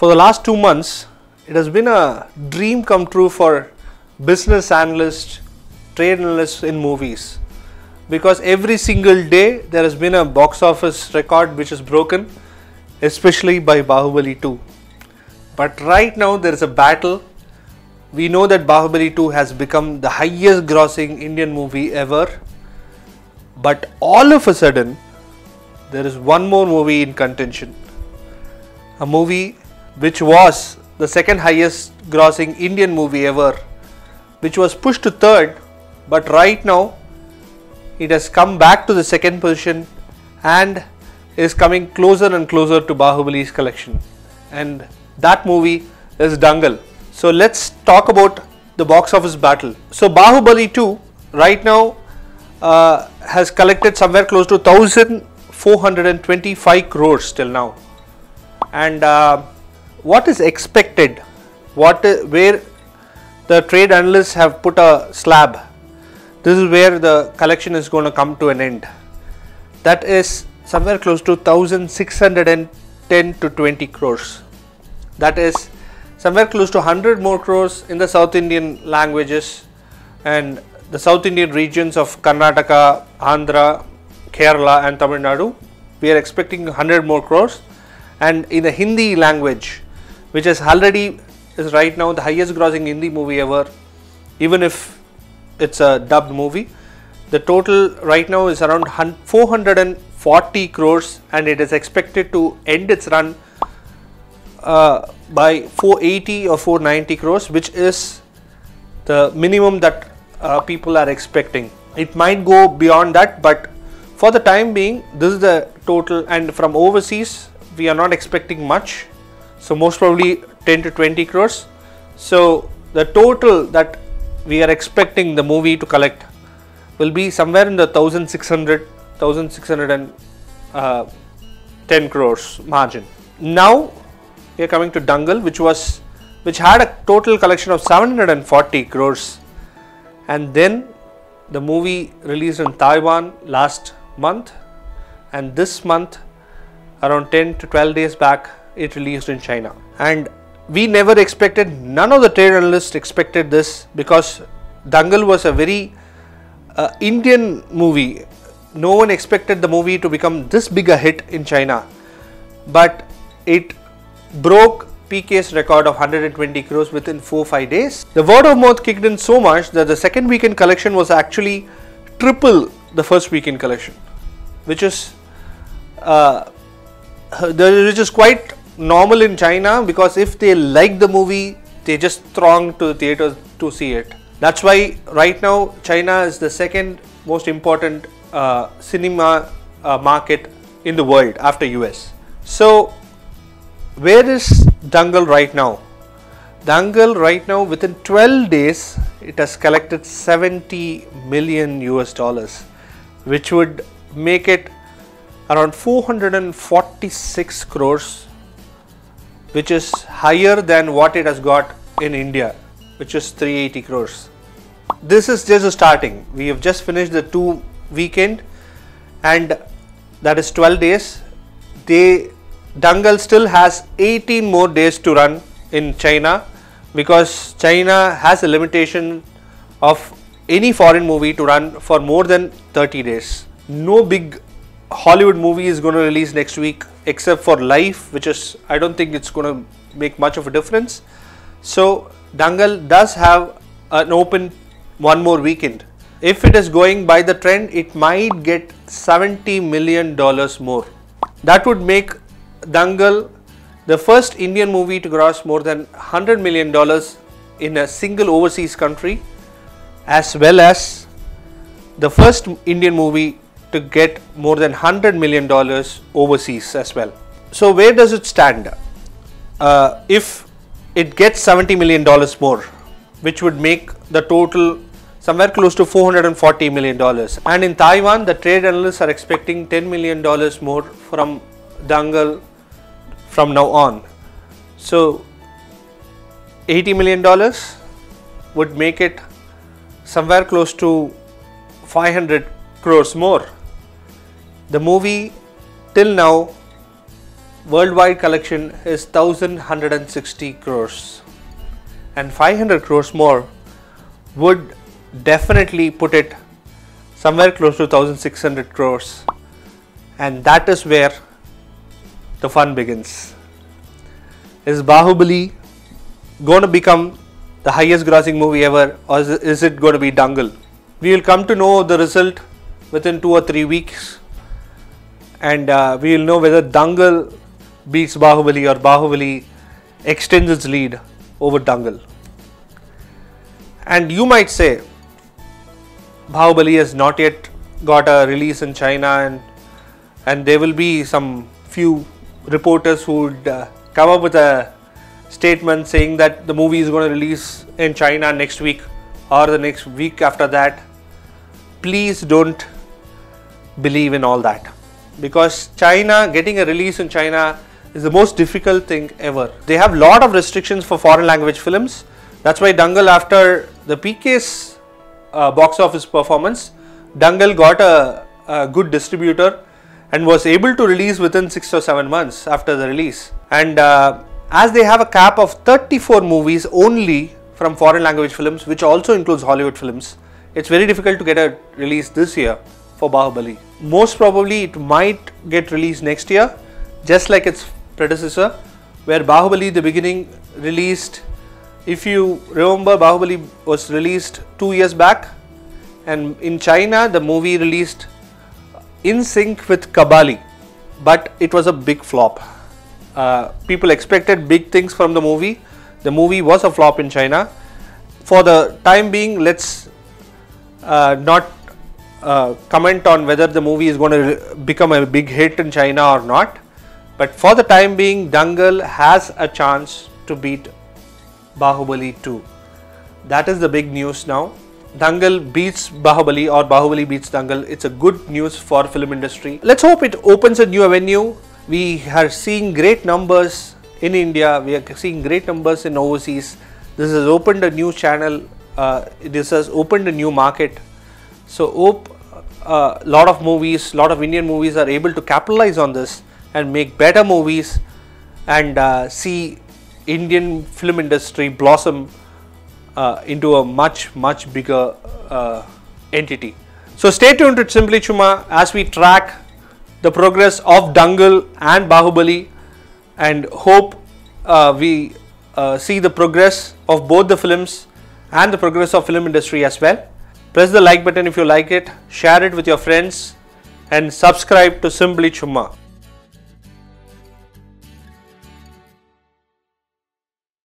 For the last 2 months, it has been a dream come true for business analysts, trade analysts in movies, because every single day there has been a box office record which is broken, especially by Bahubali 2. But right now there is a battle. We know that Bahubali 2 has become the highest grossing Indian movie ever, but all of a sudden there is one more movie in contention, a movie which was the second highest grossing Indian movie ever, which was pushed to third, but right now it has come back to the second position and is coming closer and closer to Bahubali's collection, and that movie is Dangal. So let's talk about the box office battle. So Bahubali 2 right now has collected somewhere close to 1,425 crores till now, and what is expected, where the trade analysts have put a slab, this is where the collection is going to come to an end. That is somewhere close to 1,610 to 20 crores. That is somewhere close to 100 more crores in the South Indian languages and the South Indian regions of Karnataka, Andhra, Kerala and Tamil Nadu. We are expecting 100 more crores, and in the Hindi language, which is already is right now the highest grossing Hindi movie ever, even if it's a dubbed movie, the total right now is around 440 crores, and it is expected to end its run by 480 or 490 crores, which is the minimum that people are expecting. It might go beyond that, but for the time being this is the total, and from overseas we are not expecting much, so most probably 10 to 20 crores. So the total that we are expecting the movie to collect will be somewhere in the 1,610 crores margin. Now we are coming to Dangal, which had a total collection of 740 crores, and then the movie released in Taiwan last month, and this month around 10 to 12 days back it released in China. And we never expected, none of the trade analysts expected this, because Dangal was a very Indian movie. No one expected the movie to become this big a hit in China, but it broke PK's record of 120 crores within 4-5 days. The word of mouth kicked in so much that the second weekend collection was actually triple the first weekend collection, which is quite normal in China, because if they like the movie they just throng to the theaters to see it. That's why right now China is the second most important cinema market in the world after US. So where is Dangal right now? Dangal right now, within 12 days it has collected 70 million US dollars, which would make it around 446 crores, which is higher than what it has got in India, which is 380 crores. This is just starting. We have just finished the 2 weekend, and that is 12 days. Dangal still has 18 more days to run in China, because China has a limitation of any foreign movie to run for more than 30 days. No big Hollywood movie is going to release next week except for Life, which is, I don't think it's going to make much of a difference. So Dangal does have an open one more weekend. If it is going by the trend, it might get $70 million more. That would make Dangal the first Indian movie to gross more than $100 million in a single overseas country, as well as the first Indian movie to get more than $100 million overseas as well. So where does it stand? If it gets $70 million more, which would make the total somewhere close to $440 million. And in Taiwan, the trade analysts are expecting $10 million more from Dangal from now on. So $80 million would make it somewhere close to 500 crores more. The movie till now worldwide collection is 1160 crores, and 500 crores more would definitely put it somewhere close to 1600 crores, and that is where the fun begins. Is Bahubali going to become the highest grossing movie ever, or is it going to be Dangal? We will come to know the result within 2 or 3 weeks, and we will know whether Dangal beats Bahubali or Bahubali extends its lead over Dangal. And you might say Bahubali has not yet got a release in China, and there will be some few reporters who would come up with a statement saying that the movie is going to release in China next week or the next week after that. Please don't believe in all that, because China, getting a release in China is the most difficult thing ever. They have lot of restrictions for foreign language films. That's why Dangal, after the PK's box office performance, Dangal got a good distributor and was able to release within 6 or 7 months after the release. And as they have a cap of 34 movies only from foreign language films, which also includes Hollywood films, it's very difficult to get a release this year for Bahubali. Most probably it might get released next year, just like its predecessor, where Bahubali, the beginning, released, if you remember, Bahubali was released 2 years back, and in China the movie released in sync with Kabali, but it was a big flop. People expected big things from the movie. The movie was a flop in China. For the time being, let's not comment on whether the movie is going to become a big hit in China or not, but for the time being, Dangal has a chance to beat Bahubali 2. That is the big news now. Dangal beats Bahubali or Bahubali beats Dangal. It's a good news for film industry. Let's hope it opens a new avenue. We are seeing great numbers in India. We are seeing great numbers in overseas. This has opened a new channel. This has opened a new market. So hope a lot of movies, lot of Indian movies are able to capitalize on this and make better movies, and see Indian film industry blossom into a much bigger entity. So stay tuned to Simbly Chumma as we track the progress of Dangal and Bahubali, and hope we see the progress of both the films and the progress of film industry as well. Press the like button if you like it, share it with your friends, and subscribe to Simbly Chumma.